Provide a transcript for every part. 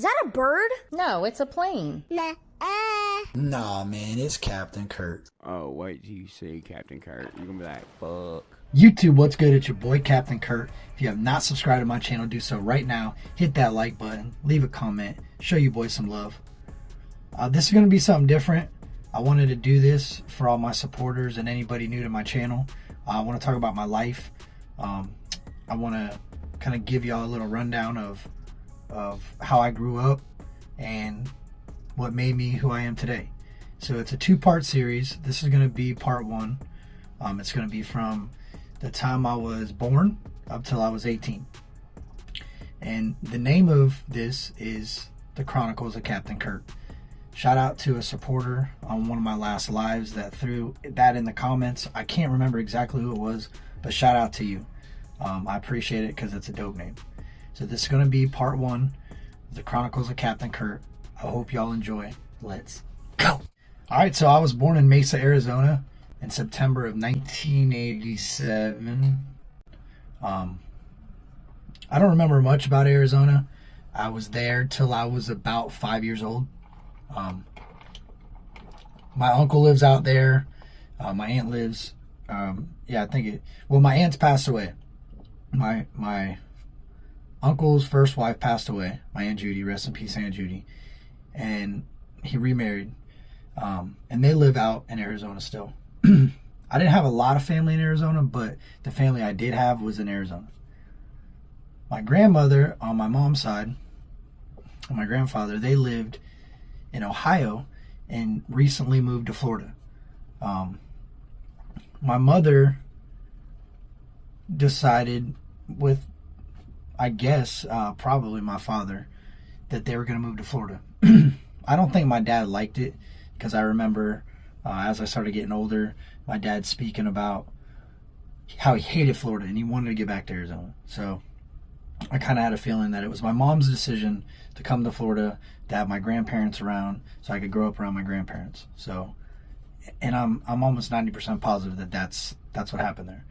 Is that a bird? No, it's a plane. Nah. Nah, man, it's Captain Curt. Oh, wait till you see Captain Curt. You're gonna be like, fuck. YouTube, what's good? It's your boy Captain Curt. If you have not subscribed to my channel, do so right now. Hit that like button, leave a comment, show you boys some love. This is going to be something different. I wanted to do this for all my supporters and anybody new to my channel. I want to talk about my life. I want to kind of give y'all a little rundown of how I grew up and what made me who I am today. So it's a two-part series. This is going to be part one. It's going to be from the time I was born up till I was 18. And the name of this is the Chronicles of Captain Curt. Shout out to a supporter on one of my last lives that threw that in the comments. I can't remember exactly who it was, but shout out to you. I appreciate it because it's a dope name. So this is going to be part one of the Chronicles of Captain Curt. I hope y'all enjoy. Let's go. All right, so I was born in Mesa, Arizona in September of 1987. I don't remember much about Arizona. I was there till I was about 5 years old. My uncle lives out there. My aunt lives. My aunt's passed away. My uncle's first wife passed away. My Aunt Judy, rest in peace, Aunt Judy. And he remarried. And they live out in Arizona still. I didn't have a lot of family in Arizona, but the family I did have was in Arizona. My grandmother on my mom's side, and my grandfather, they lived in Ohio and recently moved to Florida. My mother decided with, I guess, probably my father, that they were going to move to Florida. I don't think my dad liked it because I remember as I started getting older, my dad speaking about how he hated Florida and he wanted to get back to Arizona. So I kind of had a feeling that it was my mom's decision to come to Florida, to have my grandparents around so I could grow up around my grandparents. So, and I'm almost 90% positive that that's what happened there.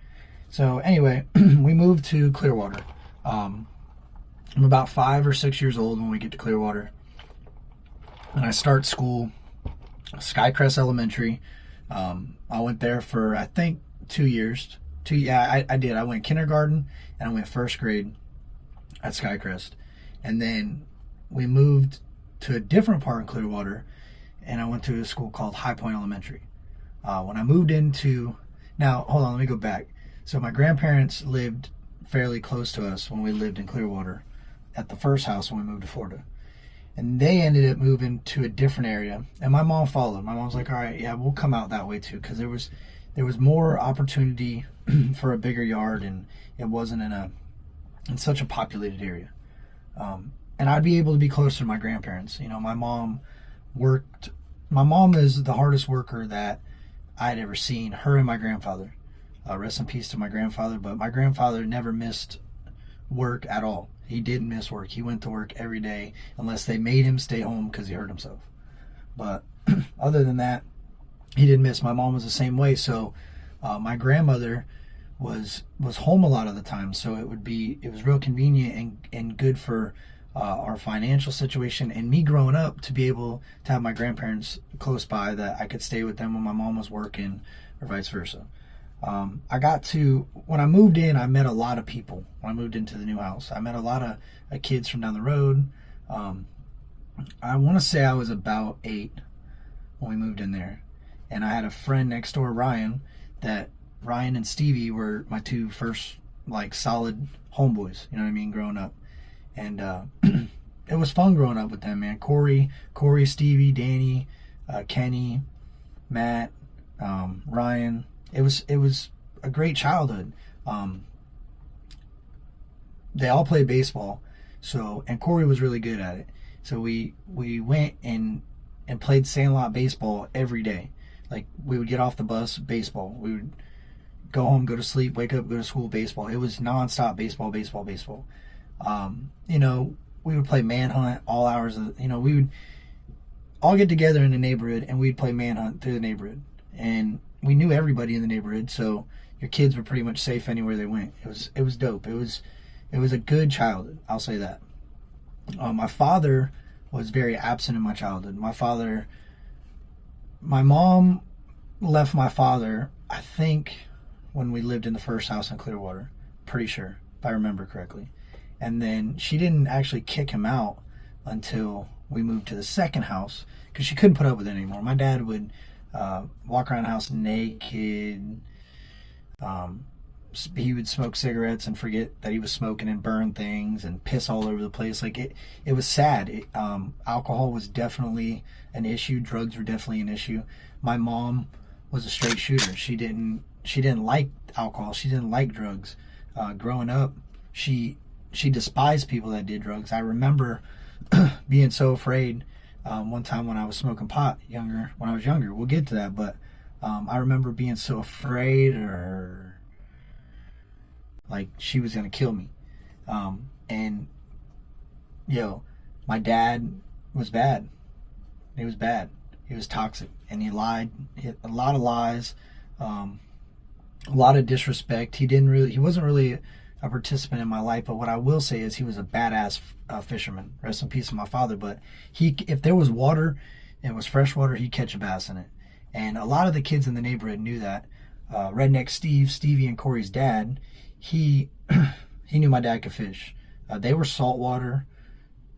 So anyway, we moved to Clearwater. I'm about 5 or 6 years old when we get to Clearwater. And I start school, Skycrest Elementary. I went there for, I think, 2 years. I did. I went kindergarten and I went first grade at Skycrest. And then we moved to a different part in Clearwater, and I went to a school called High Point Elementary. When I moved into, now hold on, let me go back. So my grandparents lived fairly close to us when we lived in Clearwater at the first house when we moved to Florida. And they ended up moving to a different area, and my mom followed. My mom's like, all right, yeah, we'll come out that way too, because there was more opportunity for a bigger yard, and it wasn't in such a populated area. And I'd be able to be closer to my grandparents. You know, my mom is the hardest worker that I'd ever seen, her and my grandfather. Rest in peace to my grandfather, but my grandfather never missed work at all. He didn't miss work. He went to work every day unless they made him stay home because he hurt himself. But other than that, he didn't miss. My mom was the same way. So my grandmother was home a lot of the time. So it was real convenient and good for our financial situation and me growing up to be able to have my grandparents close by that I could stay with them when my mom was working or vice versa. When I moved in, I met a lot of people. When I moved into the new house, I met a lot of kids from down the road. I want to say I was about 8 when we moved in there. And I had a friend next door, Ryan and Stevie were my two first, like, solid homeboys, you know what I mean, growing up. And it was fun growing up with them, man. Corey, Stevie, Danny, Kenny, Matt, Ryan. It was a great childhood. They all played baseball, and Corey was really good at it. So we went and played sandlot baseball every day. Like, we would get off the bus, baseball. We would go home, go to sleep, wake up, go to school, baseball. It was nonstop baseball. You know, we would play manhunt all hours of, we would all get together in the neighborhood and we'd play manhunt through the neighborhood. And we knew everybody in the neighborhood, so your kids were pretty much safe anywhere they went. It was dope. It was a good childhood, I'll say that. My father was very absent in my childhood. My mom left my father, I think, when we lived in the first house in Clearwater. Pretty sure, if I remember correctly. And then she didn't actually kick him out until we moved to the second house because she couldn't put up with it anymore. My dad would walk around the house naked. He would smoke cigarettes and forget that he was smoking and burn things and piss all over the place. Like it was sad. Alcohol was definitely an issue. Drugs were definitely an issue. My mom was a straight shooter. She didn't like alcohol. She didn't like drugs. Growing up, she despised people that did drugs. I remember being so afraid one time when I was smoking pot when I was younger. We'll get to that, but I remember being so afraid or like she was gonna kill me. And my dad was bad. He was bad. He was toxic, and he lied. A lot of lies, a lot of disrespect. He wasn't really a participant in my life, but what I will say is he was a badass fisherman. Rest in peace to my father. But if there was water and it was fresh water, he'd catch a bass in it. And a lot of the kids in the neighborhood knew that. Redneck Stevie and Corey's dad, he knew my dad could fish. They were saltwater.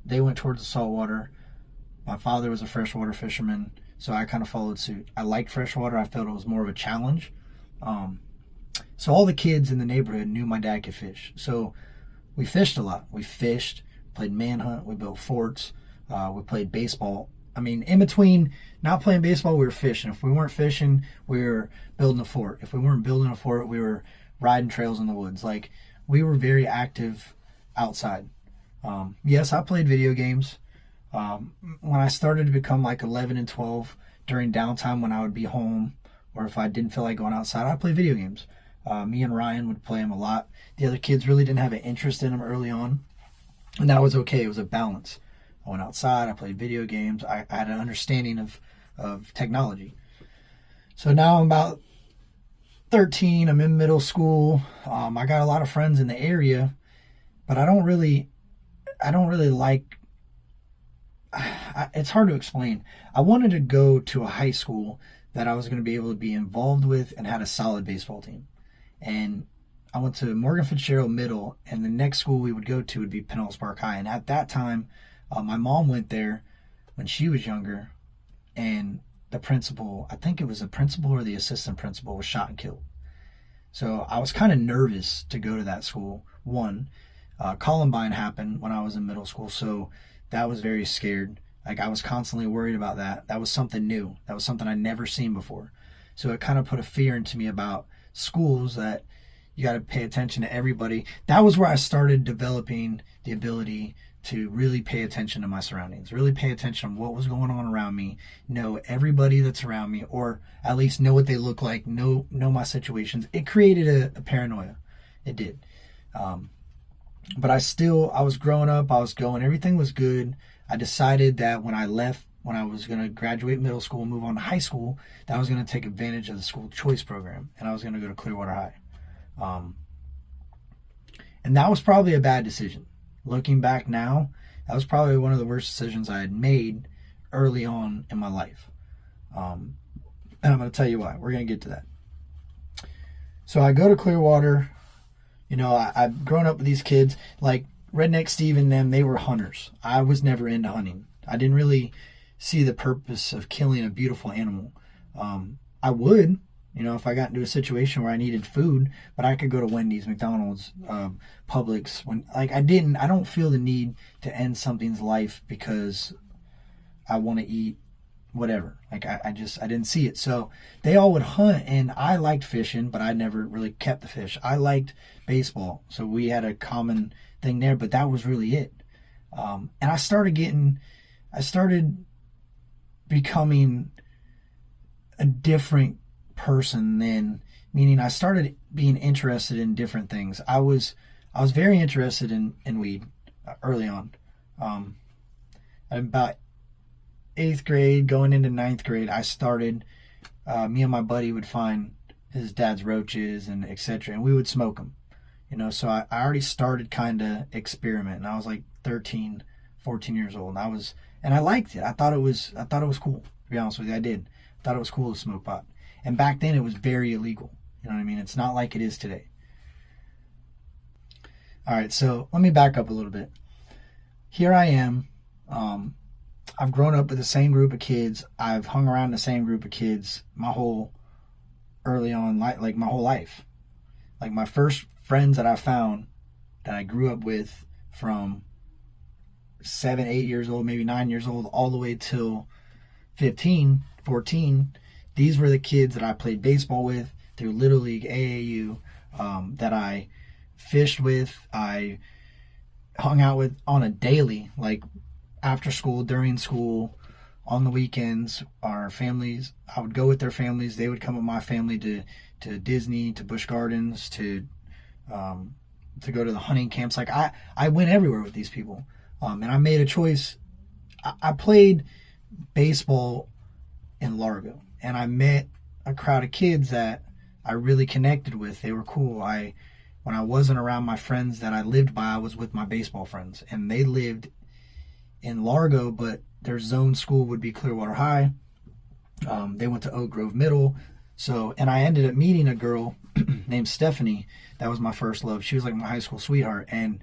They went towards the saltwater. My father was a freshwater fisherman, so I kind of followed suit. I liked freshwater. I felt it was more of a challenge. So all the kids in the neighborhood knew my dad could fish. So we fished a lot. We fished, played manhunt, we built forts, we played baseball. I mean, in between not playing baseball, we were fishing. If we weren't fishing, we were building a fort. If we weren't building a fort, we were riding trails in the woods. Like, we were very active outside. Yes, I played video games. When I started to become like 11 and 12, during downtime when I would be home, or if I didn't feel like going outside, I'd play video games. Me and Ryan would play them a lot. The other kids really didn't have an interest in them early on, and that was okay. It was a balance. I went outside, I played video games, I had an understanding of technology. So now I'm about 13, I'm in middle school. I got a lot of friends in the area, but I don't really like, it's hard to explain. I wanted to go to a high school that I was going to be able to be involved with and had a solid baseball team. And I went to Morgan Fitzgerald Middle, and the next school we would go to would be Pinellas Park High. And at that time, my mom went there when she was younger, and the principal, I think it was the principal or the assistant principal, was shot and killed. So I was kind of nervous to go to that school. One, Columbine happened when I was in middle school, so that was very scared. Like, I was constantly worried about that. That was something new. That was something I'd never seen before. So it kind of put a fear into me about schools, that you got to pay attention to everybody. That was where I started developing the ability to really pay attention to my surroundings, really pay attention to what was going on around me, know everybody that's around me, or at least know what they look like, know my situations. It created a paranoia. It did. But I was growing up, I was going, everything was good. I decided that when I was going to graduate middle school and move on to high school, that I was going to take advantage of the school choice program, and I was going to go to Clearwater High. And that was probably a bad decision. Looking back now, that was probably one of the worst decisions I had made early on in my life. And I'm going to tell you why. We're going to get to that. So I go to Clearwater. I've grown up with these kids. Like Redneck Steve and them, they were hunters. I was never into hunting. I didn't really see the purpose of killing a beautiful animal. I would, if I got into a situation where I needed food, but I could go to Wendy's, McDonald's, Publix. I don't feel the need to end something's life because I want to eat whatever. Like, I didn't see it. So they all would hunt, and I liked fishing, but I never really kept the fish. I liked baseball, so we had a common thing there, but that was really it. And I started becoming a different person then, meaning I started being interested in different things. I was very interested in weed early on. About 8th grade, going into 9th grade, I started, me and my buddy would find his dad's roaches and etc., and we would smoke them. So I already started kind of experimenting. I was like 13, 14 years old. And I liked it. I thought it was cool. To be honest with you, I did. I thought it was cool to smoke pot. And back then, it was very illegal. You know what I mean? It's not like it is today. All right, so let me back up a little bit. Here I am. I've grown up with the same group of kids. I've hung around the same group of kids my whole my whole life. Like my first friends that I found that I grew up with from 7, 8 years old, maybe 9 years old, all the way till 15, 14. These were the kids that I played baseball with through Little League, AAU, that I fished with, I hung out with on a daily, like after school, during school, on the weekends. Our families, I would go with their families. They would come with my family to Disney, to Busch Gardens, to go to the hunting camps. Like I went everywhere with these people, and I made a choice. I played baseball in Largo, and I met a crowd of kids that I really connected with. They were cool. When I wasn't around my friends that I lived by, I was with my baseball friends, and they lived in Largo, but their zone school would be Clearwater High. They went to Oak Grove Middle. So, and I ended up meeting a girl named Stephanie. That was my first love. She was like my high school sweetheart, and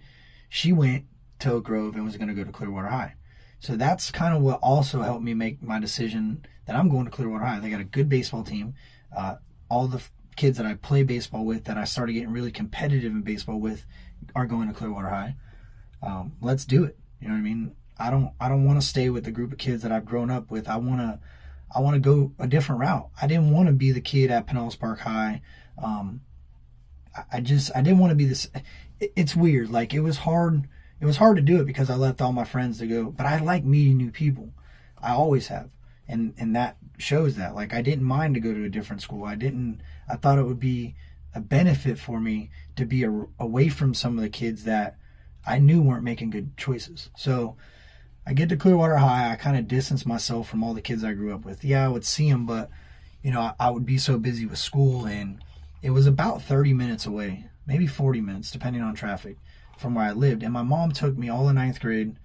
she went to Oak Grove and was going to go to Clearwater High. So that's kind of what also helped me make my decision that I'm going to Clearwater High. They got a good baseball team. All the kids that I play baseball with, that I started getting really competitive in baseball with, are going to Clearwater High. Let's do it. You know what I mean? I don't want to stay with the group of kids that I've grown up with. I want to go a different route. I didn't want to be the kid at Pinellas Park High. I didn't want to be this. It's weird. Like it was hard to do it because I left all my friends to go, but I like meeting new people. I always have. And that shows that. Like I didn't mind to go to a different school. I thought it would be a benefit for me to be away from some of the kids that I knew weren't making good choices. So I get to Clearwater High. I kind of distance myself from all the kids I grew up with. Yeah, I would see them, but I would be so busy with school, and it was about 30 minutes away, maybe 40 minutes, depending on traffic, from where I lived. And my mom took me all in ninth grade.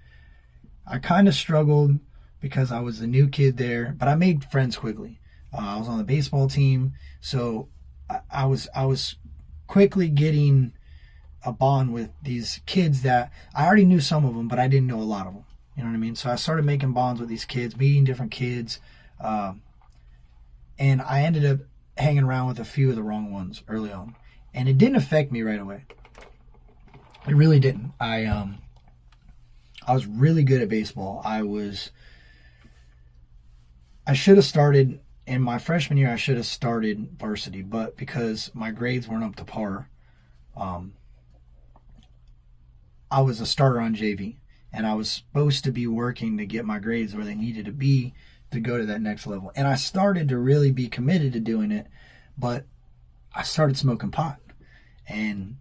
I kind of struggled because I was the new kid there, but I made friends quickly. I was on the baseball team, so I was quickly getting a bond with these kids that I already knew some of them, but I didn't know a lot of them. You know what I mean? So I started making bonds with these kids, meeting different kids, and I ended up hanging around with a few of the wrong ones early on, and it didn't affect me right away. It really didn't. I was really good at baseball. I should have started in my freshman year. I should have started varsity, but because my grades weren't up to par, I was a starter on JV. And I was supposed to be working to get my grades where they needed to be to go to that next level. And I started to really be committed to doing it, but I started smoking pot. And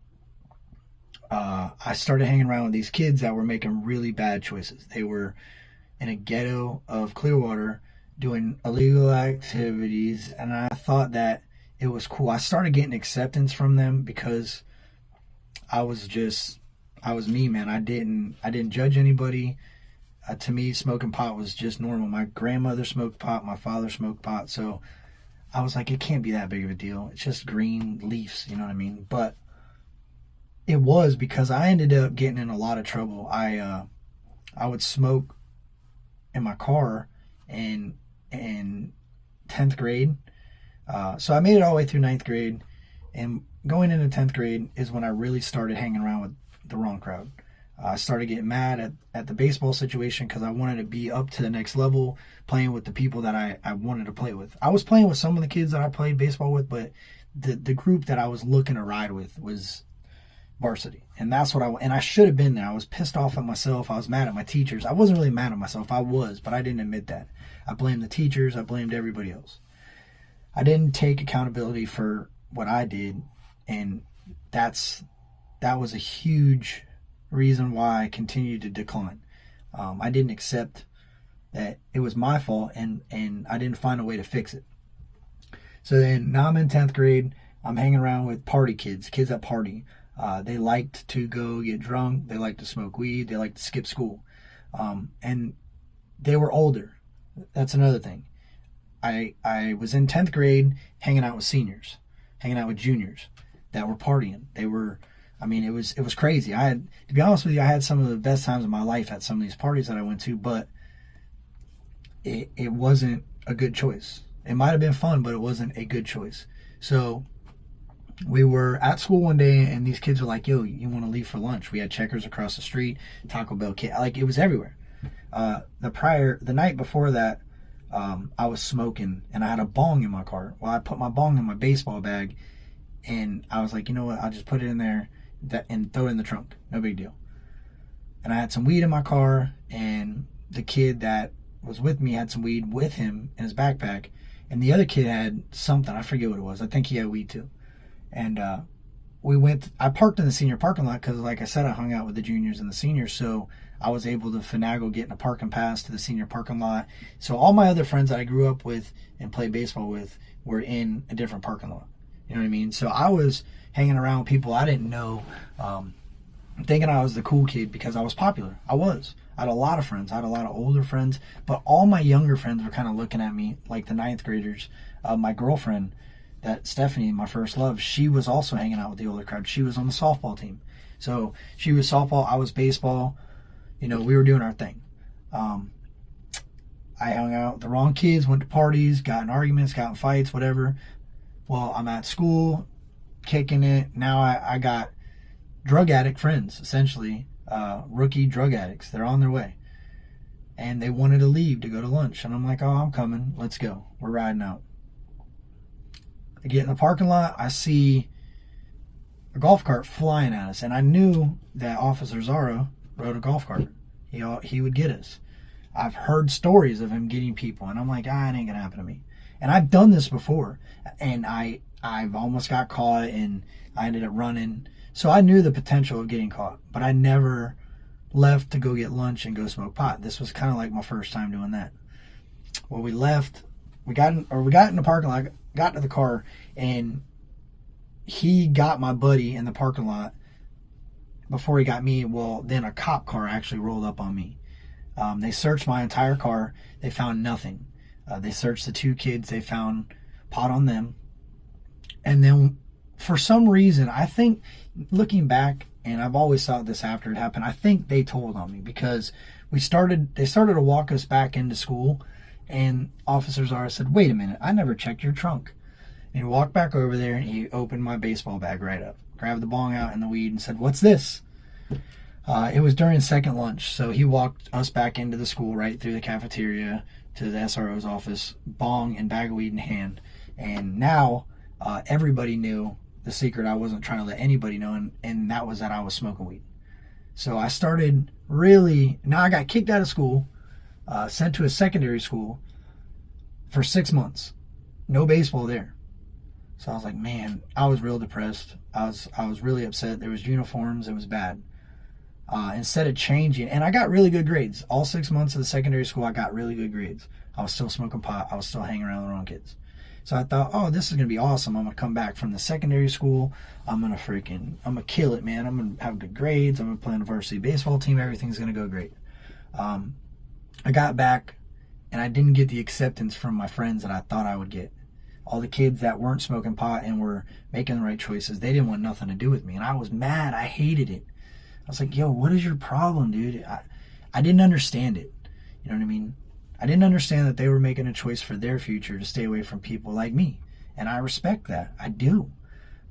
I started hanging around with these kids that were making really bad choices. They were in a ghetto of Clearwater doing illegal activities, and I thought that it was cool. I started getting acceptance from them because I was me, man. I didn't judge anybody. To me, smoking pot was just normal. My grandmother smoked pot. My father smoked pot. So I was like, it can't be that big of a deal. It's just green leaves, you know what I mean? But it was, because I ended up getting in a lot of trouble. I would smoke in my car in 10th grade. So I made it all the way through 9th grade. And going into 10th grade is when I really started hanging around with the wrong crowd. I started getting mad at the baseball situation because I wanted to be up to the next level, playing with the people that I wanted to play with. I was playing with some of the kids that I played baseball with, but the group that I was looking to ride with was varsity. And that's what and I should have been there. I was pissed off at myself. I was mad at my teachers. I wasn't really mad at myself. I was, but I didn't admit that. I blamed the teachers. I blamed everybody else. I didn't take accountability for what I did, and that was a huge reason why I continued to decline. I didn't accept that it was my fault, and I didn't find a way to fix it. So then now I'm in 10th grade. I'm hanging around with party kids that party. They liked to go get drunk. They liked to smoke weed. They liked to skip school. And they were older. That's another thing. I was in 10th grade hanging out with seniors, hanging out with juniors that were partying. They were, I mean, it was crazy. To be honest with you, I had some of the best times of my life at some of these parties that I went to, but it wasn't a good choice. It might have been fun, but it wasn't a good choice. So we were at school one day, and these kids were like, yo, you want to leave for lunch? We had Checkers across the street, Taco Bell, like, it was everywhere. The night before that, I was smoking, and I had a bong in my car. Well, I put my bong in my baseball bag, and I was like, you know what, I'll just put it in there and throw it in the trunk. No big deal. And I had some weed in my car, and the kid that was with me had some weed with him in his backpack, and the other kid had something. I forget what it was. I think he had weed too. And I parked in the senior parking lot because, like I said, I hung out with the juniors and the seniors, so I was able to finagle getting a parking pass to the senior parking lot. So all my other friends that I grew up with and played baseball with were in a different parking lot. You know what I mean? So I was hanging around with people I didn't know, thinking I was the cool kid because I was popular. I was. I had a lot of friends. I had a lot of older friends, but all my younger friends were kind of looking at me like the ninth graders. My girlfriend, that Stephanie, my first love, she was also hanging out with the older crowd. She was on the softball team. So she was softball, I was baseball. You know, we were doing our thing. I hung out with the wrong kids, went to parties, got in arguments, got in fights, whatever. Well, I'm at school, kicking it. Now I got drug addict friends, essentially, rookie drug addicts. They're on their way. And they wanted to leave to go to lunch. And I'm like, oh, I'm coming. Let's go. We're riding out. I get in the parking lot. I see a golf cart flying at us. And I knew that Officer Zara rode a golf cart. He would get us. I've heard stories of him getting people. And I'm like, it ain't going to happen to me. And I've done this before. And I've almost got caught. And I ended up running. So I knew the potential of getting caught. But I never left to go get lunch and go smoke pot. This was kind of like my first time doing that. Well, we left. We got in the parking lot, got to the car, and he got my buddy in the parking lot before he got me. Well, then a cop car actually rolled up on me. They searched my entire car. They found nothing. They searched the two kids. They found pot on them. And then for some reason, I think, looking back, and I've always thought this after it happened, I think they told on me because they started to walk us back into school, and Officer Zara said, wait a minute, I never checked your trunk. And he walked back over there and he opened my baseball bag right up, grabbed the bong out and the weed and said, what's this? It was during second lunch, so he walked us back into the school right through the cafeteria to the SRO's office, bong and bag of weed in hand. And now everybody knew the secret I wasn't trying to let anybody know, and that was that I was smoking weed. So I started now I got kicked out of school, sent to a secondary school for 6 months. No baseball there. So I was like, man, I was real depressed. I was really upset. There was uniforms. It was bad. Instead of changing, and I got really good grades. All 6 months of the secondary school, I got really good grades. I was still smoking pot. I was still hanging around the wrong kids. So I thought, oh, this is going to be awesome. I'm going to come back from the secondary school. I'm going to kill it, man. I'm going to have good grades. I'm going to play on the varsity baseball team. Everything's going to go great. I got back, and I didn't get the acceptance from my friends that I thought I would get. All the kids that weren't smoking pot and were making the right choices, they didn't want nothing to do with me. And I was mad. I hated it. I was like, yo, what is your problem, dude? I didn't understand it. You know what I mean? I didn't understand that they were making a choice for their future to stay away from people like me. And I respect that. I do.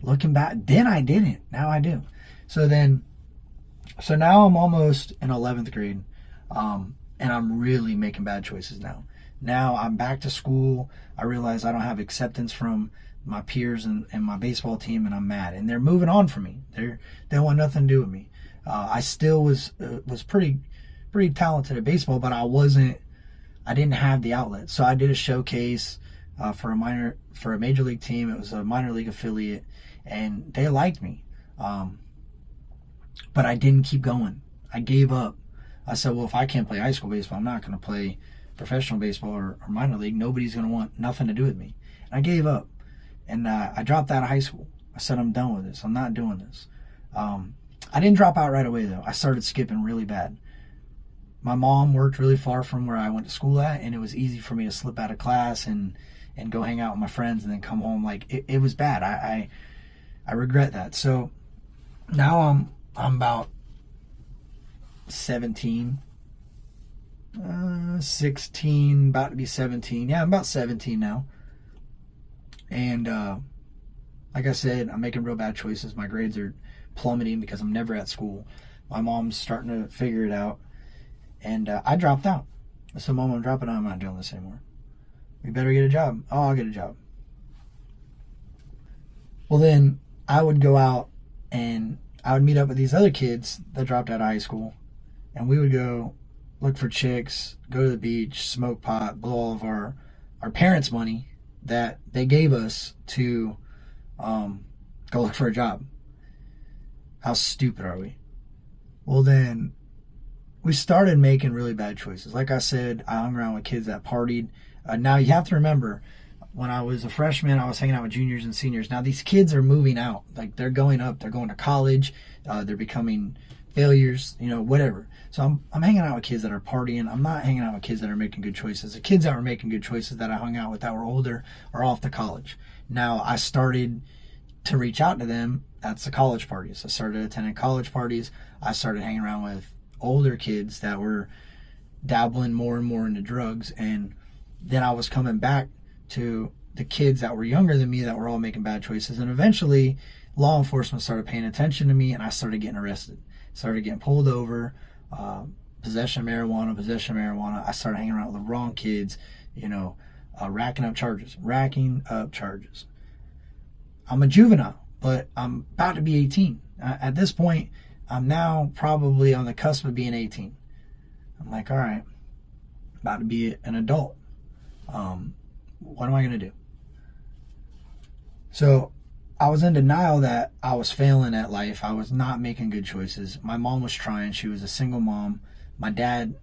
Looking back, then I didn't. Now I do. So now I'm almost in 11th grade. And I'm really making bad choices now. Now I'm back to school. I realize I don't have acceptance from my peers and my baseball team, and I'm mad. And they're moving on from me. They want nothing to do with me. I still was pretty talented at baseball, but I didn't have the outlet. So I did a showcase for a major league team. It was a minor league affiliate, and they liked me. But I didn't keep going. I gave up. I said, well, if I can't play high school baseball, I'm not going to play professional baseball or minor league. Nobody's going to want nothing to do with me. And I gave up. And I dropped out of high school. I said, I'm done with this. I'm not doing this. I didn't drop out right away, though. I started skipping really bad. my mom worked really far from where I went to school at, and it was easy for me to slip out of class and go hang out with my friends and then come home. Like it was bad. I regret that. So now I'm about 17, 16, about to be 17. Yeah, I'm about 17 now. And like I said, I'm making real bad choices. My grades are plummeting because I'm never at school. My mom's starting to figure it out. And I dropped out. I said, Mom, I'm dropping out. I'm not doing this anymore. We better get a job. Oh, I'll get a job. Well, then I would go out and I would meet up with these other kids that dropped out of high school. And we would go look for chicks, go to the beach, smoke pot, blow all of our parents' money that they gave us to go look for a job. How stupid are we? Well, then we started making really bad choices. Like I said, I hung around with kids that partied. Now you have to remember, when I was a freshman, I was hanging out with juniors and seniors. Now these kids are moving out. Like they're going up. They're going to college. They're becoming failures, whatever. So I'm hanging out with kids that are partying. I'm not hanging out with kids that are making good choices. The kids that were making good choices that I hung out with that were older are off to college. Now I started to reach out to them. That's the college parties. I started attending college parties. I started hanging around with older kids that were dabbling more and more into drugs. And then I was coming back to the kids that were younger than me that were all making bad choices. And eventually law enforcement started paying attention to me, and I started getting arrested. Started getting pulled over, possession of marijuana. I started hanging around with the wrong kids, racking up charges. I'm a juvenile, but I'm about to be 18. At this point, I'm now probably on the cusp of being 18. I'm like, all right, about to be an adult. What am I going to do? So I was in denial that I was failing at life. I was not making good choices. My mom was trying. She was a single mom. My dad,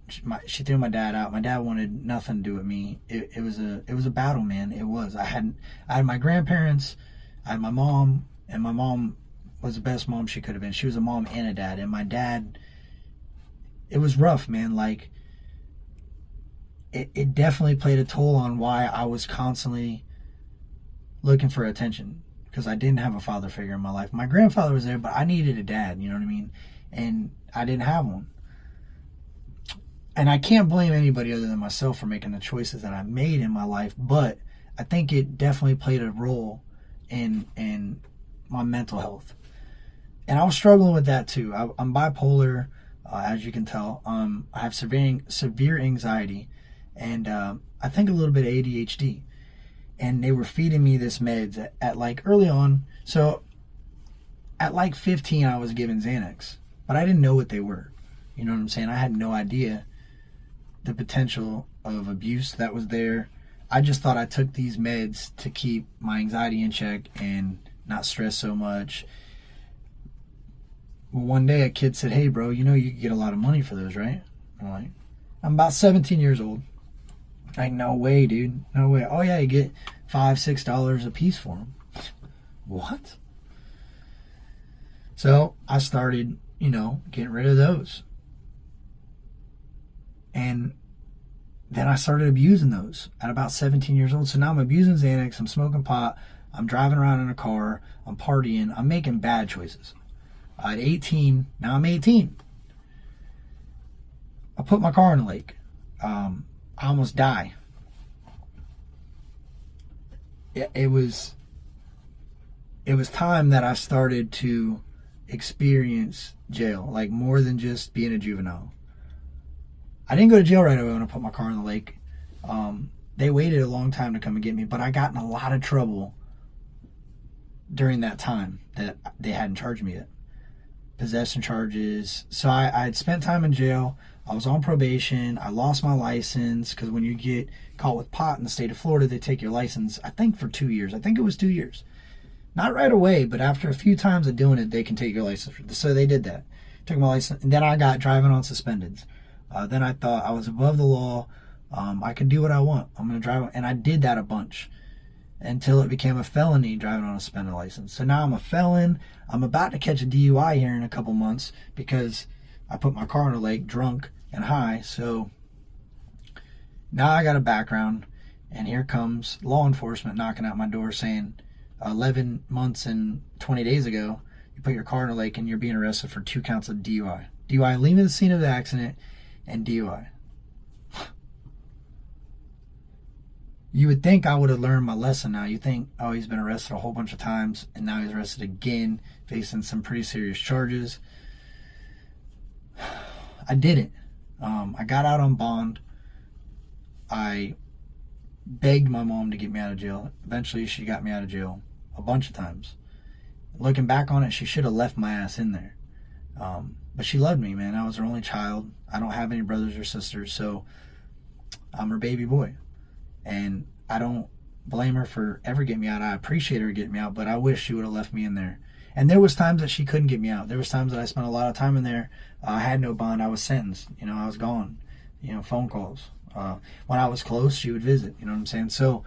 she threw my dad out. My dad wanted nothing to do with me. It was a battle, man. It was. I had my grandparents. I had my mom, and my mom was the best mom she could have been. She was a mom and a dad. And my dad, it was rough, man. Like, it definitely played a toll on why I was constantly looking for attention, because I didn't have a father figure in my life. My grandfather was there, but I needed a dad, you know what I mean? And I didn't have one. And I can't blame anybody other than myself for making the choices that I made in my life, but I think it definitely played a role in my mental health. And I was struggling with that too. I'm bipolar, as you can tell. I have severe anxiety, and I think a little bit of ADHD. And they were feeding me this meds at like early on. So at like 15, I was given Xanax, but I didn't know what they were. You know what I'm saying? I had no idea the potential of abuse that was there. I just thought I took these meds to keep my anxiety in check and not stress so much. One day a kid said, "Hey bro, you could get a lot of money for those, right?" I'm like, I'm about 17 years old. Like, no way, dude. No way. Oh yeah, you get $5-6 a piece for them. What? So I started, getting rid of those. And then I started abusing those at about 17 years old. So now I'm abusing Xanax, I'm smoking pot, I'm driving around in a car, I'm partying, I'm making bad choices. At 18, now I'm 18. I put my car in the lake. I almost die. It was time that I started to experience jail, like more than just being a juvenile. I didn't go to jail right away when I put my car in the lake. They waited a long time to come and get me, but I got in a lot of trouble during that time that they hadn't charged me yet. Possession charges. So I had spent time in jail. I was on probation. I lost my license because when you get caught with pot in the state of Florida, they take your license, I think, for 2 years. I think it was 2 years. Not right away, but after a few times of doing it, they can take your license. So they did that. Took my license. And then I got driving on suspended. Then I thought I was above the law. I can do what I want. I'm going to drive. And I did that a bunch until it became a felony driving on a suspended license. So now I'm a felon. I'm about to catch a DUI here in a couple months because I put my car in a lake drunk and high. So now I got a background, and here comes law enforcement knocking at my door saying 11 months and 20 days ago, you put your car in a lake and you're being arrested for 2 counts of DUI. DUI leaving the scene of the accident and DUI. You would think I would have learned my lesson now. You think, oh, he's been arrested a whole bunch of times, and now he's arrested again, facing some pretty serious charges. I didn't. I got out on bond. I begged my mom to get me out of jail. Eventually, she got me out of jail a bunch of times. Looking back on it, she should have left my ass in there. But she loved me, man. I was her only child. I don't have any brothers or sisters, so I'm her baby boy. And I don't blame her for ever getting me out. I appreciate her getting me out, but I wish she would have left me in there. And there was times that she couldn't get me out. There was times that I spent a lot of time in there. I had no bond. I was sentenced. I was gone. Phone calls. When I was close, she would visit. You know what I'm saying? So,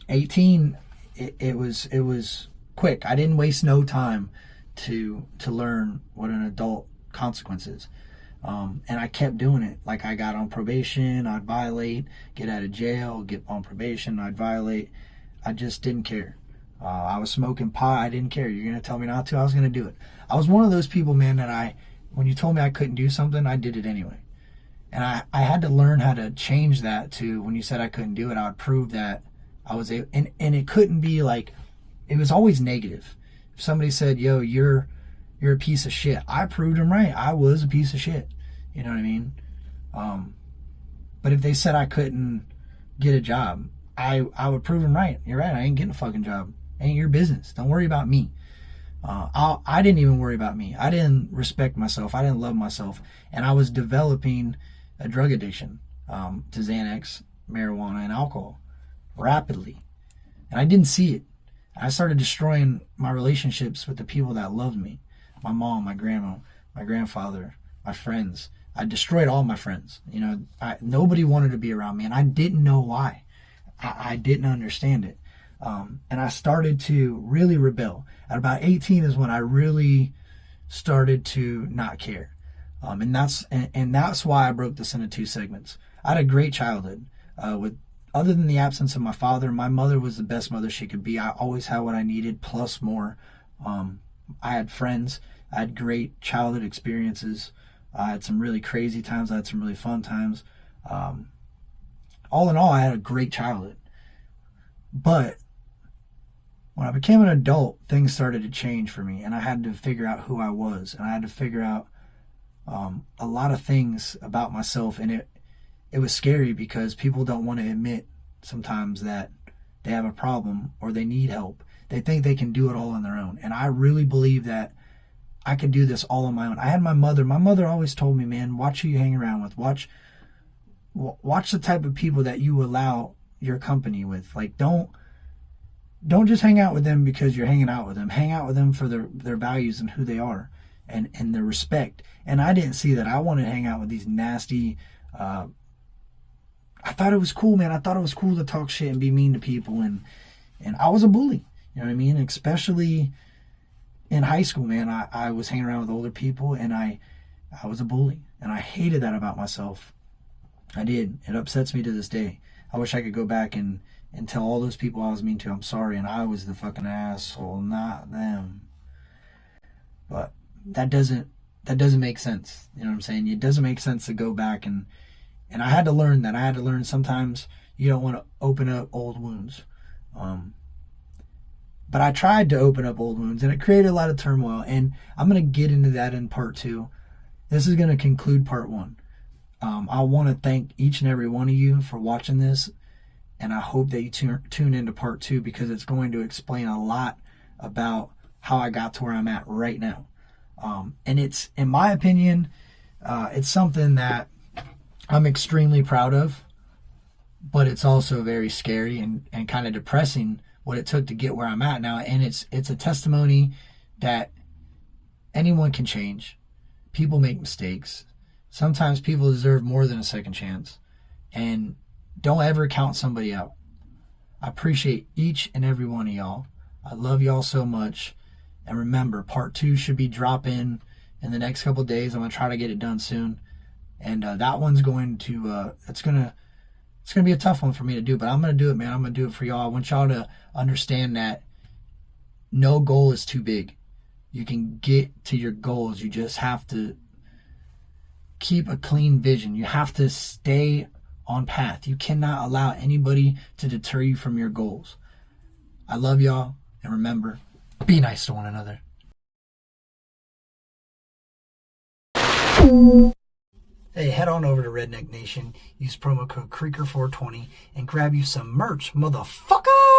18, it was quick. I didn't waste no time to learn what an adult consequence is. And I kept doing it. Like, I got on probation, I'd violate, get out of jail, get on probation, I'd violate. I just didn't care. I was smoking pot, I didn't care. You're going to tell me not to, I was going to do it. I was one of those people, man, that when you told me I couldn't do something, I did it anyway. And I had to learn how to change that to when you said I couldn't do it, I would prove that I was able. And it couldn't be like, it was always negative. If somebody said, yo, you're a piece of shit, I proved them right. I was a piece of shit. You know what I mean? But if they said I couldn't get a job, I would prove them right. You're right, I ain't getting a fucking job. Ain't your business. Don't worry about me. I didn't even worry about me. I didn't respect myself. I didn't love myself. And I was developing a drug addiction to Xanax, marijuana, and alcohol rapidly. And I didn't see it. I started destroying my relationships with the people that loved me. My mom, my grandma, my grandfather, my friends. I destroyed all my friends. Nobody wanted to be around me, and I didn't know why. I didn't understand it. And I started to really rebel. At about 18 is when I really started to not care. And that's why I broke this into 2 segments. I had a great childhood. Other than the absence of my father, my mother was the best mother she could be. I always had what I needed, plus more. I had friends. I had great childhood experiences. I had some really crazy times. I had some really fun times. All in all, I had a great childhood. But when I became an adult, things started to change for me, and I had to figure out who I was, and I had to figure out a lot of things about myself, and it was scary because people don't want to admit sometimes that they have a problem or they need help. They think they can do it all on their own, and I really believe that I could do this all on my own. I had my mother. My mother always told me, man, watch who you hang around with. Watch the type of people that you allow your company with. Like, don't just hang out with them because you're hanging out with them. Hang out with them for their values and who they are and their respect. And I didn't see that. I wanted to hang out with these nasty. I thought it was cool, man. I thought it was cool to talk shit and be mean to people, and I was a bully. You know what I mean? Especially in high school, man, I was hanging around with older people, and I was a bully, and I hated that about myself. I did. It upsets me to this day. I wish I could go back and tell all those people I was mean to, I'm sorry, and I was the fucking asshole, not them. But that doesn't make sense. You know what I'm saying? It doesn't make sense to go back, and I had to learn that. I had to learn sometimes you don't want to open up old wounds. But I tried to open up old wounds, and it created a lot of turmoil. And I'm going to get into that in part 2. This is going to conclude part 1. I want to thank each and every one of you for watching this. And I hope that you tune into part 2, because it's going to explain a lot about how I got to where I'm at right now. And it's, in my opinion, it's something that I'm extremely proud of. But it's also very scary and kind of depressing what it took to get where I'm at now. And it's a testimony that anyone can change. People make mistakes. Sometimes people deserve more than a second chance. And don't ever count somebody out. I appreciate each and every one of y'all. I love y'all so much. And remember, part 2 should be dropping in the next couple of days. I'm gonna try to get it done soon, and that one's going to it's gonna be a tough one for me to do, but I'm gonna do it, man. I'm gonna do it for y'all. I want y'all to understand that no goal is too big. You can get to your goals. You just have to keep a clean vision. You have to stay on path. You cannot allow anybody to deter you from your goals. I love y'all, and remember, be nice to one another. Hey, head on over to Redneck Nation, use promo code Creeker420, and grab you some merch, motherfucker!